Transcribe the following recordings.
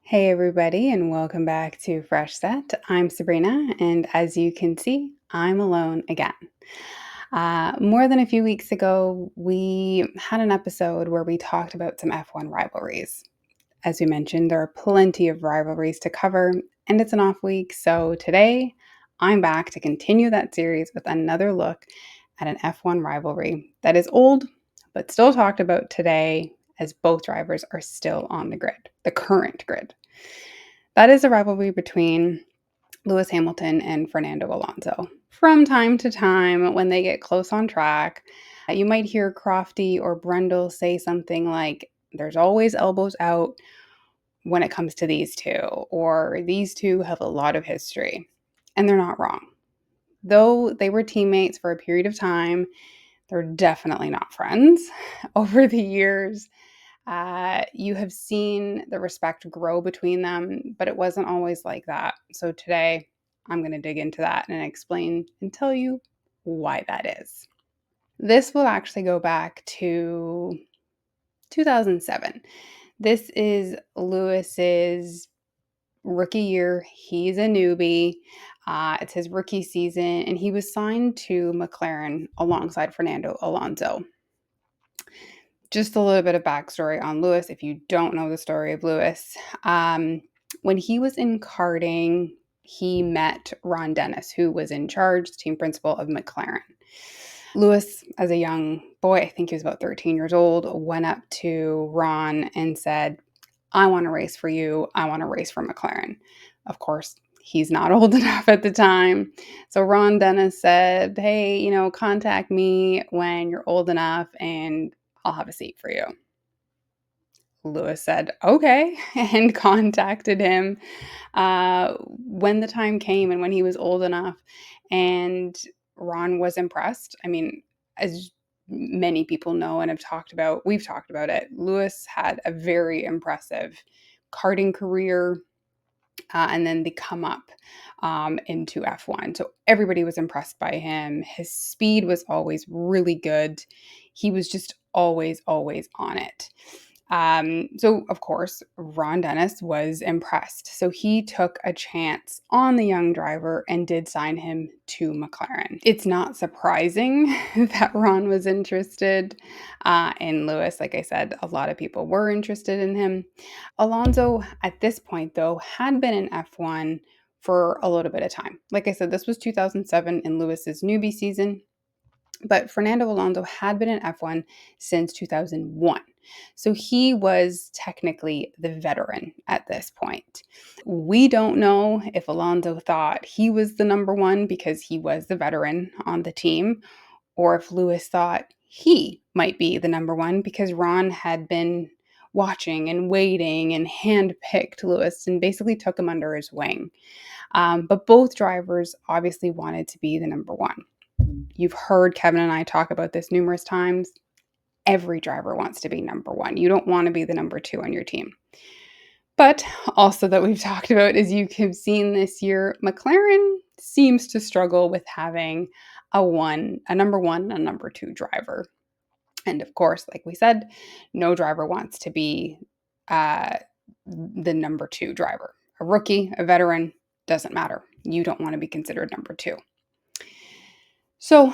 Hey everybody, and welcome back to Fresh Set. I'm Sabrina, and as you can see, I'm alone again. More than a few weeks ago, we had an episode where we talked about some F1 rivalries. As we mentioned, there are plenty of rivalries to cover, and it's an off week, so today I'm back to continue that series with another look at an F1 rivalry that is old, but still talked about today as both drivers are still on the grid, the current grid. That is a rivalry between Lewis Hamilton and Fernando Alonso. From time to time, when they get close on track, you might hear Crofty or Brundle say something like, "There's always elbows out when it comes to these two," or "These two have a lot of history." And they're not wrong. Though they were teammates for a period of time, they're definitely not friends. Over the years, you have seen the respect grow between them, but it wasn't always like that. So today, I'm going to dig into that and explain and tell you why that is. This will actually go back to 2007. This is Lewis's rookie year. He's a newbie. It's his rookie season, and he was signed to McLaren alongside Fernando Alonso. Just a little bit of backstory on Lewis, if you don't know the story of Lewis. When he was in karting, he met Ron Dennis, who was in charge, team principal of McLaren. Lewis, as a young boy, I think he was about 13 years old, went up to Ron and said, "I want to race for you. I want to race for McLaren." Of course, he's not old enough at the time. So Ron Dennis said, "Hey, contact me when you're old enough and I'll have a seat for you." Lewis said, "Okay," and contacted him when the time came and when he was old enough. And Ron was impressed. I mean, as many people know and we've talked about it, Lewis had a very impressive karting career. And then they come up into F1. So everybody was impressed by him. His speed was always really good. He was just always, always on it. So, of course, Ron Dennis was impressed. So he took a chance on the young driver and did sign him to McLaren. It's not surprising that Ron was interested in Lewis. Like I said, a lot of people were interested in him. Alonso, at this point, though, had been in F1 for a little bit of time. Like I said, this was 2007 in Lewis's newbie season, but Fernando Alonso had been in F1 since 2001. So he was technically the veteran at this point. We don't know if Alonso thought he was the number one because he was the veteran on the team, or if Lewis thought he might be the number one because Ron had been watching and waiting and handpicked Lewis and basically took him under his wing. But both drivers obviously wanted to be the number one. You've heard Kevin and I talk about this numerous times. Every driver wants to be number one. You don't want to be the number two on your team. But also that we've talked about, as you have seen this year, McLaren seems to struggle with having a number one, and a number two driver. And of course, like we said, no driver wants to be the number two driver. A rookie, a veteran, doesn't matter. You don't want to be considered number two. So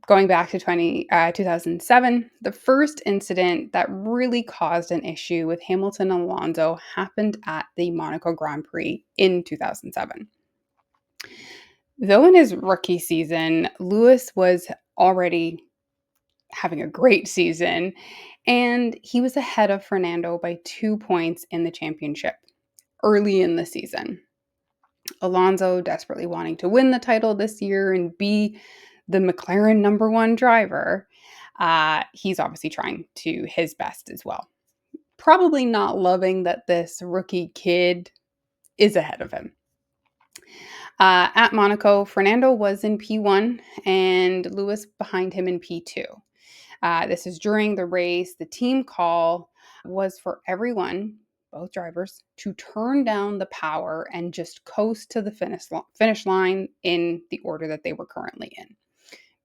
going back to 2007, the first incident that really caused an issue with Hamilton and Alonso happened at the Monaco Grand Prix in 2007. Though in his rookie season, Lewis was already having a great season, and he was ahead of Fernando by 2 points in the championship early in the season. Alonso, desperately wanting to win the title this year and be the McLaren number one driver, he's obviously trying to his best as well. Probably not loving that this rookie kid is ahead of him. At Monaco, Fernando was in P1 and Lewis behind him in P2. This is during the race. The team call was for everyone, both drivers, to turn down the power and just coast to the finish line in the order that they were currently in.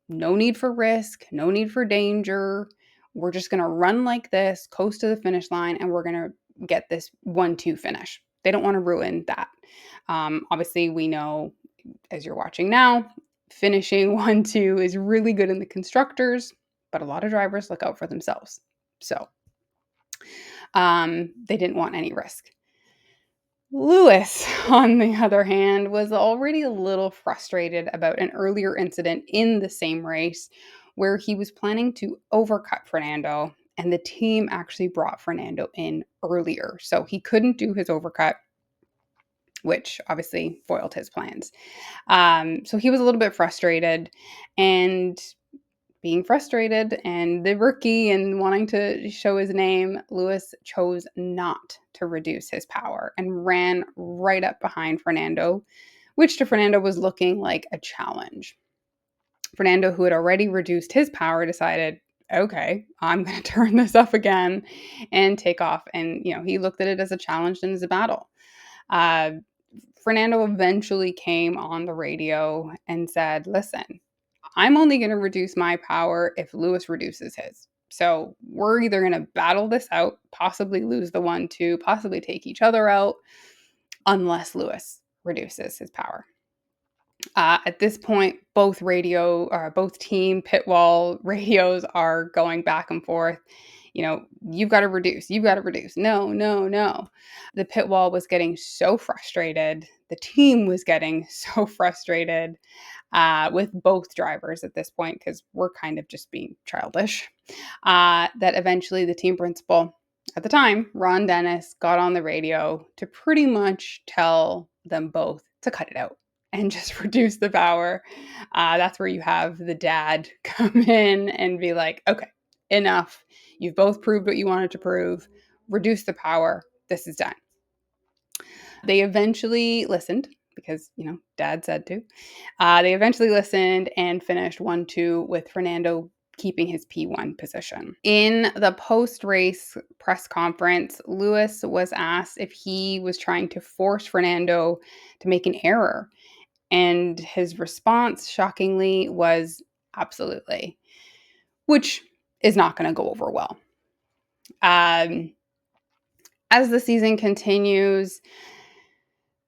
No need for risk, no need for danger. We're just going to run like this, coast to the finish line, and we're going to get this 1-2 finish. They don't want to ruin that. Obviously, we know, as you're watching now, finishing 1-2 is really good in the constructors, but a lot of drivers look out for themselves. So they didn't want any risk. Lewis, on the other hand, was already a little frustrated about an earlier incident in the same race where he was planning to overcut Fernando, and the team actually brought Fernando in earlier. So he couldn't do his overcut, which obviously foiled his plans. So he was a little bit frustrated, and being frustrated and the rookie and wanting to show his name, Lewis chose not to reduce his power and ran right up behind Fernando, which to Fernando was looking like a challenge. Fernando, who had already reduced his power, decided, okay, I'm going to turn this up again and take off. And, he looked at it as a challenge and as a battle. Fernando eventually came on the radio and said, listen, I'm only going to reduce my power if Lewis reduces his. So we're either going to battle this out, possibly lose the 1-2, possibly take each other out, unless Lewis reduces his power. At this point, both team pit wall radios are going back and forth. You've got to reduce. You've got to reduce. No, no, no. The pit wall was getting so frustrated. The team was getting so frustrated with both drivers at this point, because we're kind of just being childish, that eventually the team principal at the time, Ron Dennis, got on the radio to pretty much tell them both to cut it out and just reduce the power. That's where you have the dad come in and be like, okay, enough. You've both proved what you wanted to prove. Reduce the power. This is done. They eventually listened because, dad said to. They eventually listened and finished 1-2 with Fernando keeping his P1 position. In the post-race press conference, Lewis was asked if he was trying to force Fernando to make an error. And his response, shockingly, was absolutely, which is not going to go over well. As the season continues,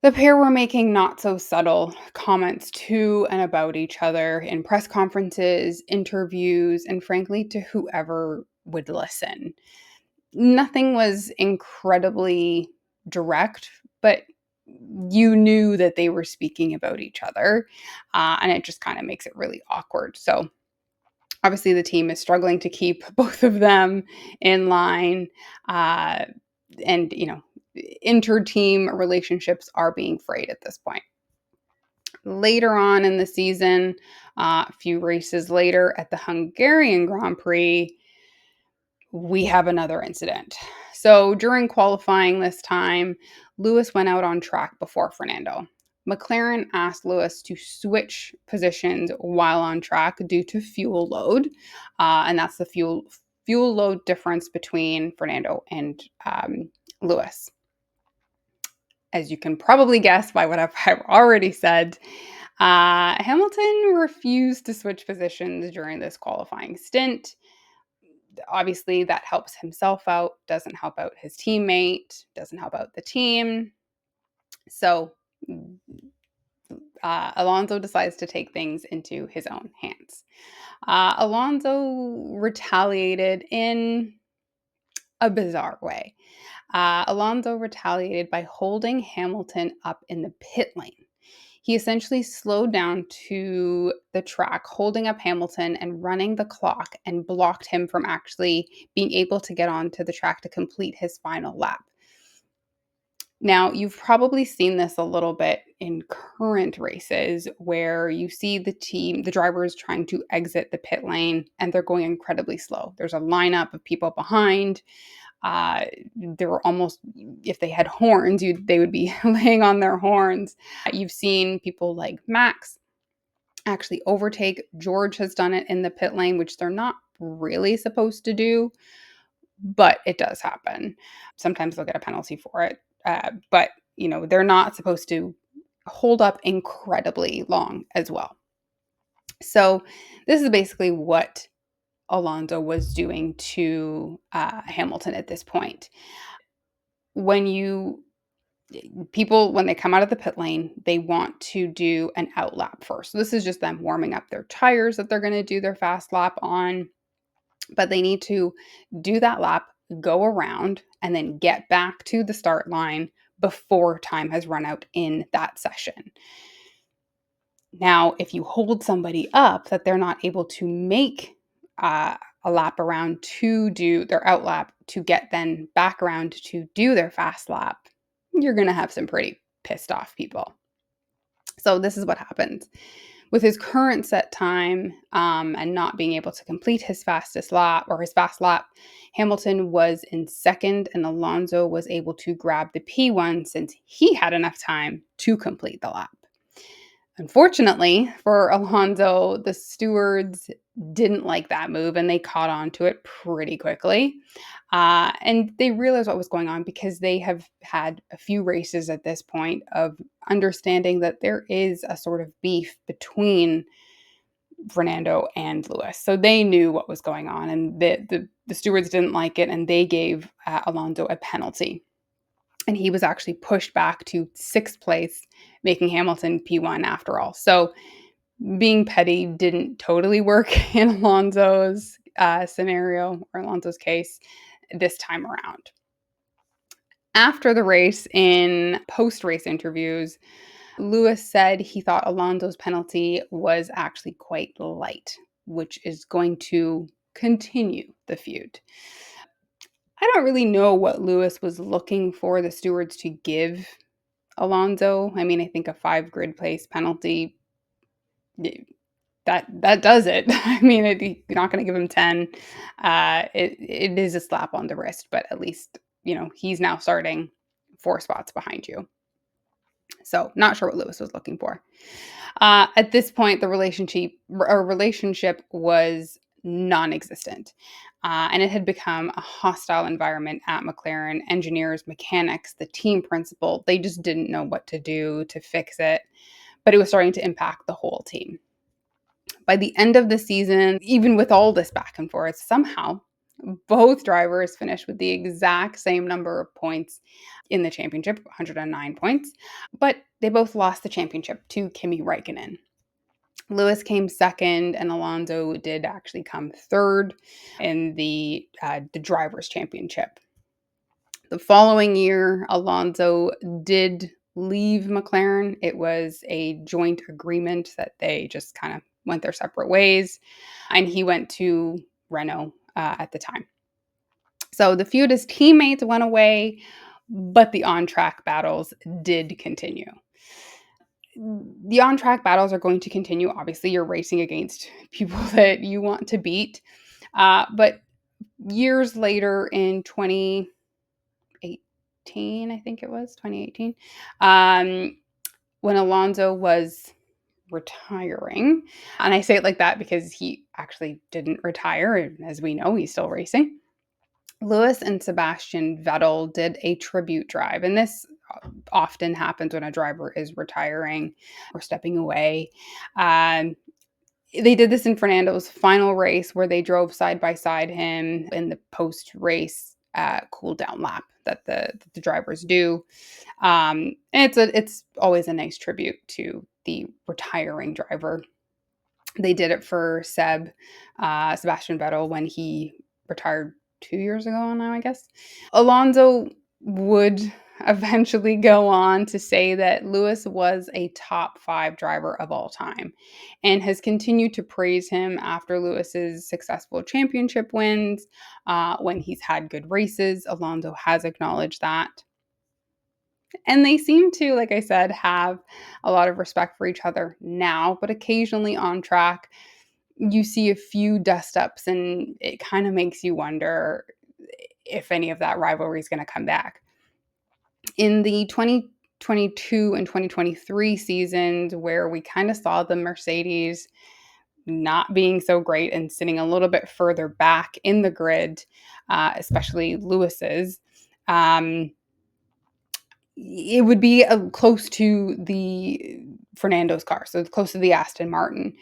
the pair were making not so subtle comments to and about each other in press conferences, interviews, and frankly, to whoever would listen. Nothing was incredibly direct, but you knew that they were speaking about each other, and it just kind of makes it really awkward. So obviously the team is struggling to keep both of them in line, and inter-team relationships are being frayed at this point. Later on in the season, a few races later at the Hungarian Grand Prix, we have another incident. So during qualifying this time, Lewis went out on track before Fernando. McLaren asked Lewis to switch positions while on track due to fuel load, and that's the fuel load difference between Fernando and Lewis. As you can probably guess by what I've already said, Hamilton refused to switch positions during this qualifying stint. Obviously, that helps himself out, doesn't help out his teammate, doesn't help out the team. So Alonso decides to take things into his own hands. Alonso retaliated in a bizarre way. Alonso retaliated by holding Hamilton up in the pit lane. He essentially slowed down to the track, holding up Hamilton and running the clock, and blocked him from actually being able to get onto the track to complete his final lap. Now, you've probably seen this a little bit in current races where you see the drivers trying to exit the pit lane and they're going incredibly slow. There's a lineup of people behind. They were almost, if they had horns, they would be laying on their horns. You've seen people like Max actually overtake. George has done it in the pit lane, which they're not really supposed to do, but it does happen. Sometimes they'll get a penalty for it, but they're not supposed to hold up incredibly long as well. So this is basically what Alonso was doing to Hamilton at this point. When when they come out of the pit lane, they want to do an out lap first. So this is just them warming up their tires that they're going to do their fast lap on, but they need to do that lap, go around, and then get back to the start line before time has run out in that session. Now, if you hold somebody up that they're not able to make a lap around to do their out lap to get then back around to do their fast lap, you're going to have some pretty pissed off people. So this is what happens. With his current set time and not being able to complete his fastest lap or his fast lap, Hamilton was in second and Alonso was able to grab the P1 since he had enough time to complete the lap. Unfortunately for Alonso, the stewards didn't like that move and they caught on to it pretty quickly. And they realized what was going on because they have had a few races at this point of understanding that there is a sort of beef between Fernando and Lewis. So they knew what was going on and the stewards didn't like it and they gave Alonso a penalty. And he was actually pushed back to sixth place, making Hamilton P1 after all. So being petty didn't totally work in Alonso's scenario or Alonso's case this time around. After the race, in post-race interviews, Lewis said he thought Alonso's penalty was actually quite light, which is going to continue the feud. I don't really know what Lewis was looking for the stewards to give Alonso. I mean, I think a 5 grid place penalty, that does it. I mean, you're not going to give him 10. It is a slap on the wrist, but at least, he's now starting 4 spots behind you. So not sure what Lewis was looking for. At this point, the relationship was non-existent. And it had become a hostile environment at McLaren. Engineers, mechanics, the team principal, they just didn't know what to do to fix it. But it was starting to impact the whole team. By the end of the season, even with all this back and forth, somehow both drivers finished with the exact same number of points in the championship, 109 points, but they both lost the championship to Kimi Räikkönen. Lewis came second, and Alonso did actually come third in the Drivers' Championship. The following year, Alonso did leave McLaren. It was a joint agreement that they just kind of went their separate ways, and he went to Renault at the time. So the feud as teammates went away, but the on-track battles did continue. The on-track battles are going to continue. Obviously, you're racing against people that you want to beat. But years later in 2018, I think it was 2018, when Alonso was retiring, and I say it like that because he actually didn't retire, and as we know, he's still racing. Lewis and Sebastian Vettel did a tribute drive, and this often happens when a driver is retiring or stepping away. They did this in Fernando's final race where they drove side by side him in the post-race cool down lap that the drivers do. And it's always a nice tribute to the retiring driver. They did it for Sebastian Vettel when he retired 2 years ago now, I guess. Alonso would eventually go on to say that Lewis was a top 5 driver of all time and has continued to praise him after Lewis's successful championship wins. When he's had good races, Alonso has acknowledged that. And they seem to, like I said, have a lot of respect for each other now, but occasionally on track, you see a few dust-ups and it kind of makes you wonder if any of that rivalry is going to come back. In the 2022 and 2023 seasons where we kind of saw the Mercedes not being so great and sitting a little bit further back in the grid, especially Lewis's. Um, it would be close to the Fernando's car, so it's close to the Aston Martin.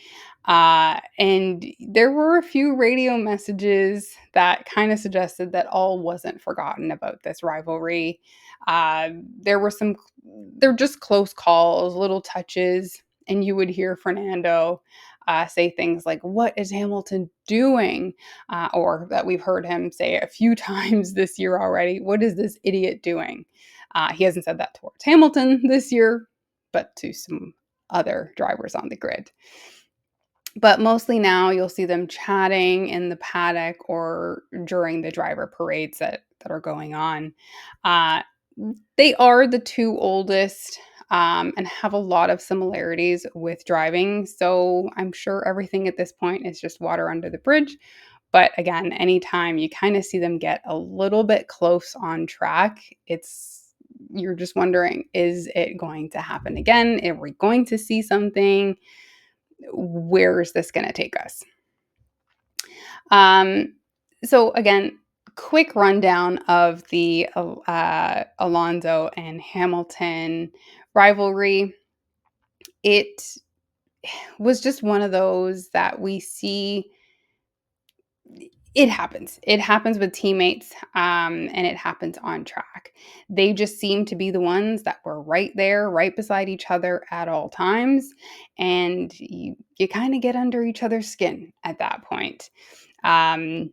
And there were a few radio messages that kind of suggested that all wasn't forgotten about this rivalry. There were some, they're just close calls, little touches, and you would hear Fernando say things like, "What is Hamilton doing?" Or that we've heard him say a few times this year already, "What is this idiot doing?" He hasn't said that towards Hamilton this year, but to some other drivers on the grid. But mostly now you'll see them chatting in the paddock or during the driver parades that are going on. Uh, they are the two oldest and have a lot of similarities with driving. So I'm sure everything at this point is just water under the bridge. But again, anytime you kind of see them get a little bit close on track, you're just wondering, is it going to happen again? Are we going to see something? Where is this going to take us? Um, so again, quick rundown of the Alonso and Hamilton rivalry. It was just one of those that we see. It happens. It happens with teammates, and it happens on track. They just seem to be the ones that were right there, right beside each other at all times, and you kind of get under each other's skin at that point. Um,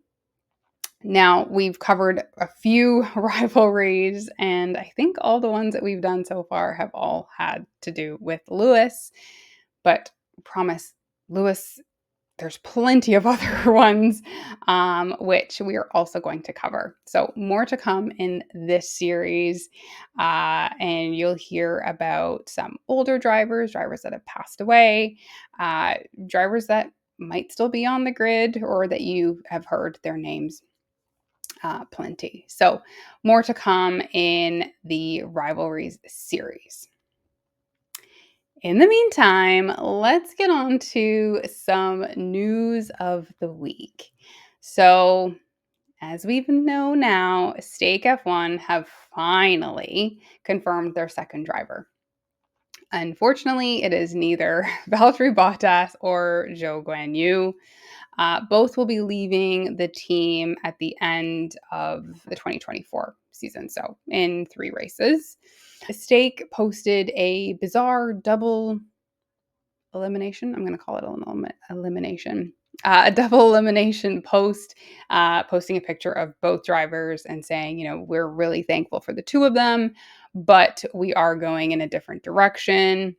Now, we've covered a few rivalries, and I think all the ones that we've done so far have all had to do with Lewis. But promise, Lewis, there's plenty of other ones, which we are also going to cover. So, more to come in this series. And you'll hear about some older drivers, drivers that have passed away, drivers that might still be on the grid or that you have heard their names plenty. So, more to come in the Rivalries series. In the meantime, let's get on to some news of the week. So, as we know now, Stake F1 have finally confirmed their second driver. Unfortunately, it is neither Valtteri Bottas or Zhou Guanyu. Both will be leaving the team at the end of the 2024 season, so in 3 races. Stake posted a bizarre double elimination. I'm going to call it an elimination. A double elimination post, posting a picture of both drivers and saying, we're really thankful for the two of them, but we are going in a different direction.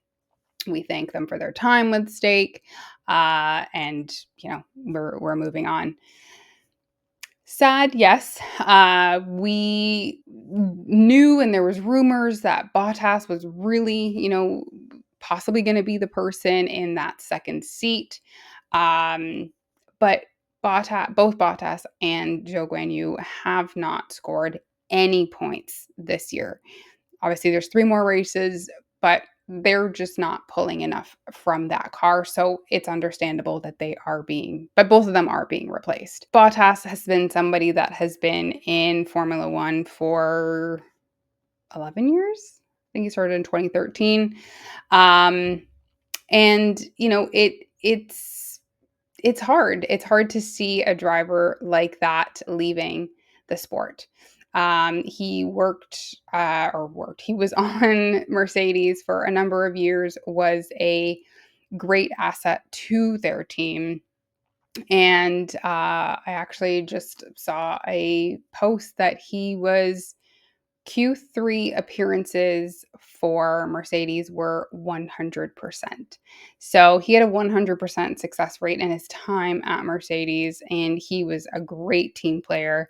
We thank them for their time with Stake, and we're moving on. Sad, yes. We knew, and there was rumors that Bottas was really, possibly going to be the person in that second seat. But both Bottas and Zhou Guanyu have not scored any points this year. Obviously, there's 3 more races, but they're just not pulling enough from that car. So it's understandable that but both of them are being replaced. Bottas has been somebody that has been in Formula One for 11 years. I think he started in 2013. And it's hard. It's hard to see a driver like that leaving the sport. He he was on Mercedes for a number of years, was a great asset to their team. And I actually just saw a post that he was Q3 appearances for Mercedes were 100%. So he had a 100% success rate in his time at Mercedes, and he was a great team player.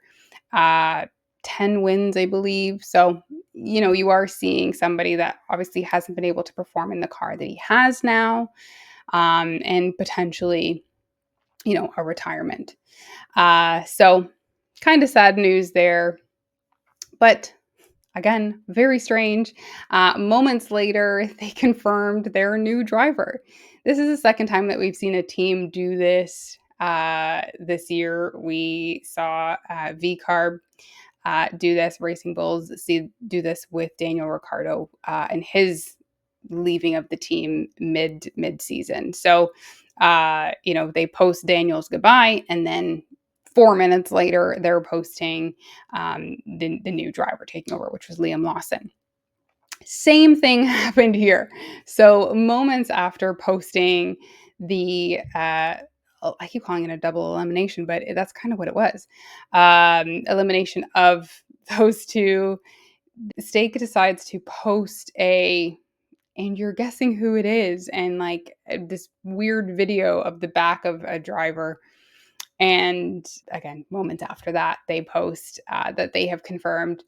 10 wins, I believe. So, you are seeing somebody that obviously hasn't been able to perform in the car that he has now, and potentially, a retirement. So kind of sad news there. But again, very strange. Moments later, they confirmed their new driver. this is the second time that we've seen a team do this this year. We saw V-Carb do this, Racing Bulls do this with Daniel Ricciardo and his leaving of the team mid season. So, they post Daniel's goodbye, and then 4 minutes later, they're posting the new driver taking over, which was Liam Lawson. Same thing happened here. So moments after posting the I keep calling it a double elimination, but that's kind of what it was. Elimination of those two. Stake decides to post and you're guessing who it is, and like this weird video of the back of a driver. And again, moments after that, they post that they have confirmed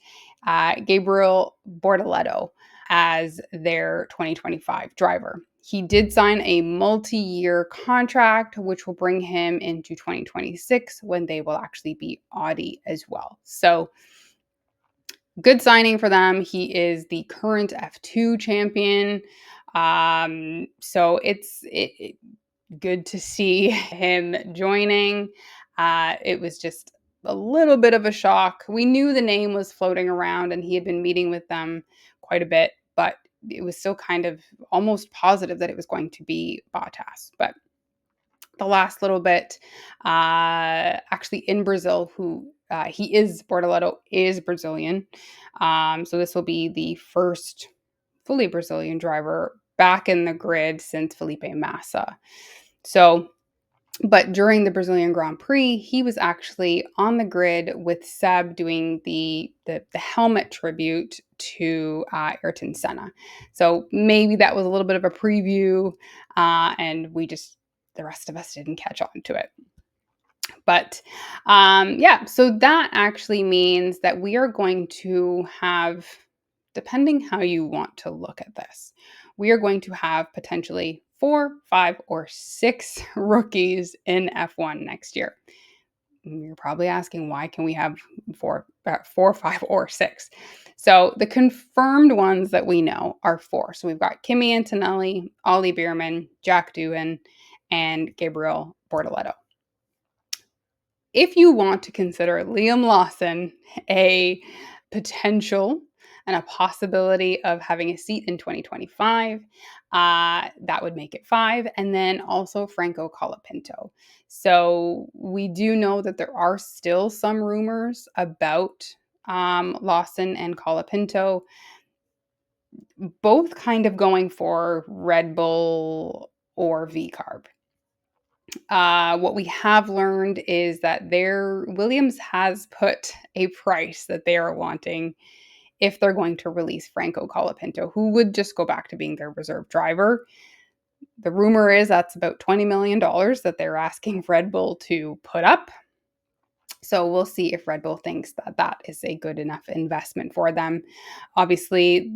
Gabriel Bortoleto as their 2025 driver. He did sign a multi-year contract, which will bring him into 2026 when they will actually be Audi as well. So good signing for them. He is the current F2 champion. So it's good to see him joining. It was just a little bit of a shock. We knew the name was floating around and he had been meeting with them quite a bit, but it was still kind of almost positive that it was going to be Bottas. But the last little bit, actually in Brazil, Bortoleto is Brazilian. So this will be the first fully Brazilian driver back in the grid since Felipe Massa. So, but during the Brazilian Grand Prix, he was actually on the grid with Seb doing the helmet tribute to Ayrton Senna. So maybe that was a little bit of a preview, and the rest of us didn't catch on to it. But so that actually means that we are going to have, depending how you want to look at this, we are going to have potentially 4, 5, or 6 rookies in F1 next year. You're probably asking, why can we have 4, 5, or 6? So the confirmed ones that we know are 4. So we've got Kimi Antonelli, Ollie Bierman, Jack Doohan, and Gabriel Bortoleto. If you want to consider Liam Lawson a potential and a possibility of having a seat in 2025, that would make it 5. And then also Franco Colapinto. So we do know that there are still some rumors about Lawson and Colapinto, both kind of going for Red Bull or V-Carb. What we have learned is that Williams has put a price that they are wanting if they're going to release Franco Colapinto, who would just go back to being their reserve driver. The rumor is that's about $20 million that they're asking Red Bull to put up. So we'll see if Red Bull thinks that that is a good enough investment for them. Obviously,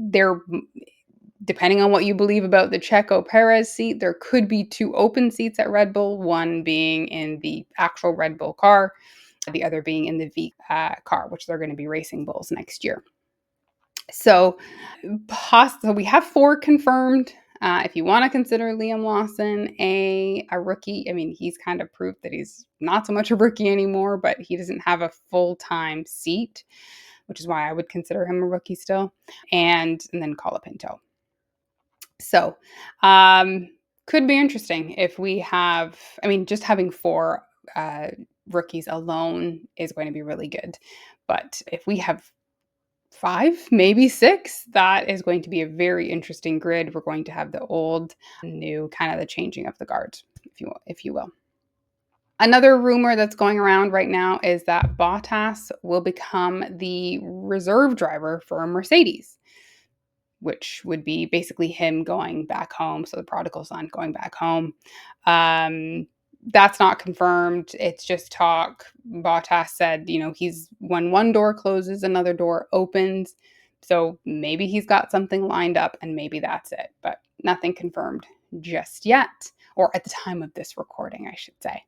depending on what you believe about the Checo Perez seat, there could be 2 open seats at Red Bull, one being in the actual Red Bull car, the other being in the V car, which they're going to be Racing Bulls next year. So we have 4 confirmed. If you want to consider Liam Lawson a rookie, I mean, he's kind of proved that he's not so much a rookie anymore, but he doesn't have a full-time seat, which is why I would consider him a rookie still. And then Colapinto. So, could be interesting if we have, just having 4 rookies alone is going to be really good. But if we have 5, maybe 6, that is going to be a very interesting grid. We're going to have the old, new, kind of the changing of the guards, if you will. Another rumor that's going around right now is that Bottas will become the reserve driver for Mercedes, which would be basically him going back home. So the prodigal son going back home. That's not confirmed. It's just talk. Bottas said, when one door closes, another door opens. So maybe he's got something lined up and maybe that's it, but nothing confirmed just yet, or at the time of this recording, I should say.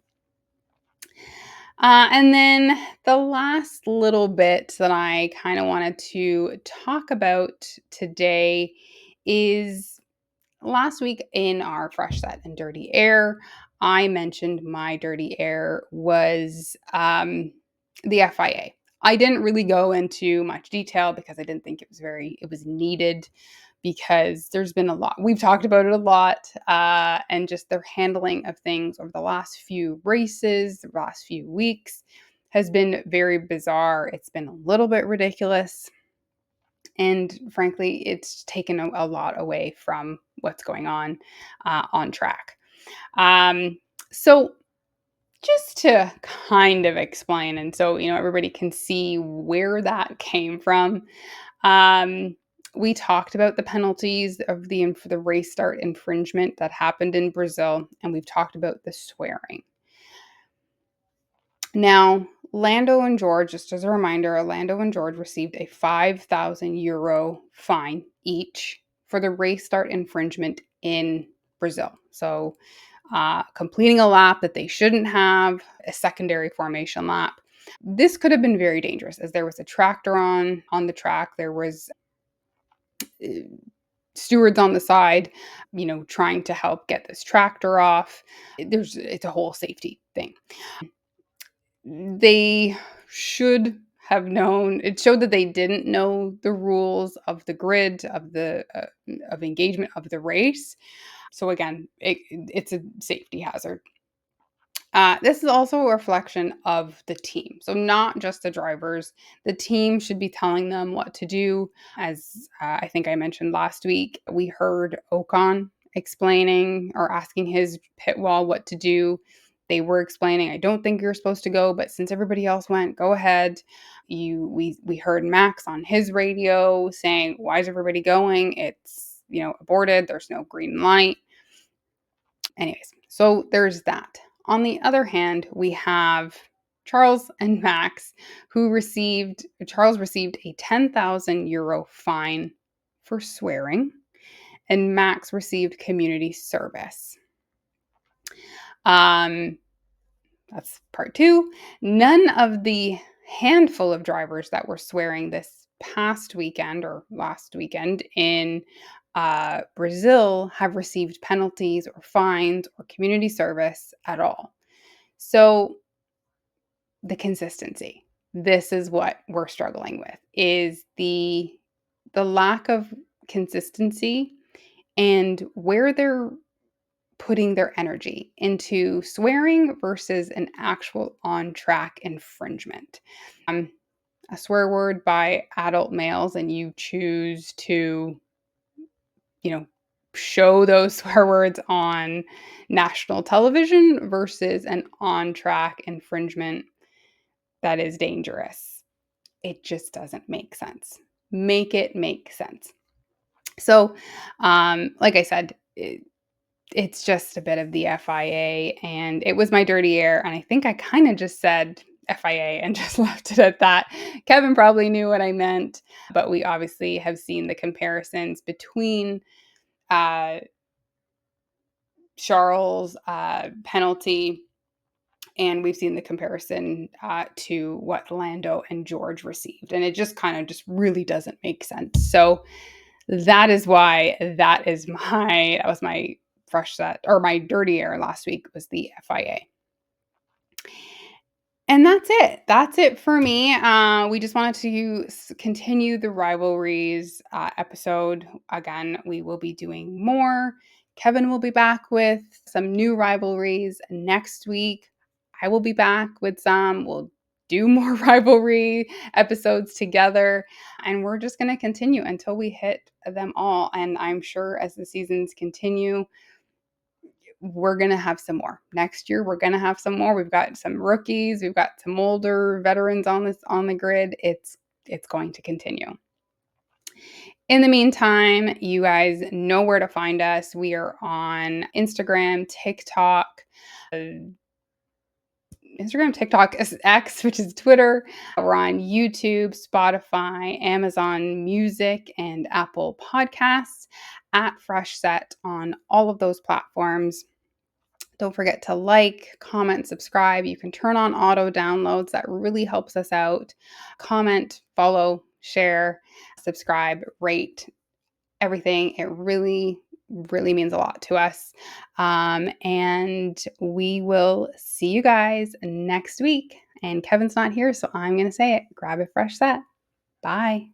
And then the last little bit that I kind of wanted to talk about today is Last week in our Fresh Set and Dirty Air, I mentioned my dirty air was the FIA. I didn't really go into much detail because I didn't think it was needed, because there's been a lot. We've talked about it a lot, and just their handling of things over the last few races, the last few weeks has been very bizarre. It's been a little bit ridiculous. And frankly, it's taken a lot away from what's going on track. Um, so just to kind of explain, and so everybody can see where that came from. Um, we talked about the penalties for the race start infringement that happened in Brazil, and we've talked about the swearing. Now, Lando and George, just as a reminder, Lando and George received a €5,000 fine each for the race start infringement in Brazil. So, completing a lap that they shouldn't have, a secondary formation lap. This could have been very dangerous, as there was a tractor on the track. There was uh, stewards on the side, trying to help get this tractor off. It's a whole safety thing. They should have known. It showed that they didn't know the rules of the grid, of engagement of the race. So again, it's a safety hazard. This is also a reflection of the team. So, not just the drivers. The team should be telling them what to do. As I think I mentioned last week, we heard Ocon explaining or asking his pit wall what to do. They were explaining, I don't think you're supposed to go, but since everybody else went, go ahead. We heard Max on his radio saying, why is everybody going? It's, aborted. There's no green light. Anyways, so there's that. On the other hand, we have Charles and Max, Charles received a €10,000 fine for swearing, and Max received community service. That's part two. None of the handful of drivers that were swearing this past weekend or last weekend in Brazil have received penalties or fines or community service at all. So the consistency. This is what we're struggling with, is the lack of consistency and where they're putting their energy into swearing versus an actual on-track infringement. A swear word by adult males, and you choose to, show those swear words on national television versus an on-track infringement that is dangerous. It just doesn't make sense. Make it make sense. So, like I said, it's just a bit of the FIA, and it was my dirty air. And I think I kind of just said FIA and just left it at that. Kevin probably knew what I meant, but we obviously have seen the comparisons between Charles' penalty, and we've seen the comparison to what Lando and George received. And it just kind of just really doesn't make sense. So that is why that was my fresh set, or my dirty air last week, was the FIA. And that's it. That's it for me. We just wanted to continue the rivalries episode. Again, we will be doing more. Kevin will be back with some new rivalries next week. I will be back with some. We'll do more rivalry episodes together. And we're just going to continue until we hit them all. And I'm sure as the seasons continue, we're going to have some more. Next year, we're going to have some more. We've got some rookies. We've got some older veterans on the grid. It's going to continue. In the meantime, you guys know where to find us. We are on Instagram, TikTok, X, which is Twitter. We're on YouTube, Spotify, Amazon Music, and Apple Podcasts at Fresh Set on all of those platforms. Don't forget to like, comment, subscribe. You can turn on auto downloads. That really helps us out. Comment, follow, share, subscribe, rate, everything. It really really means a lot to us. And we will see you guys next week. And Kevin's not here, so I'm going to say it. Grab a fresh set. Bye.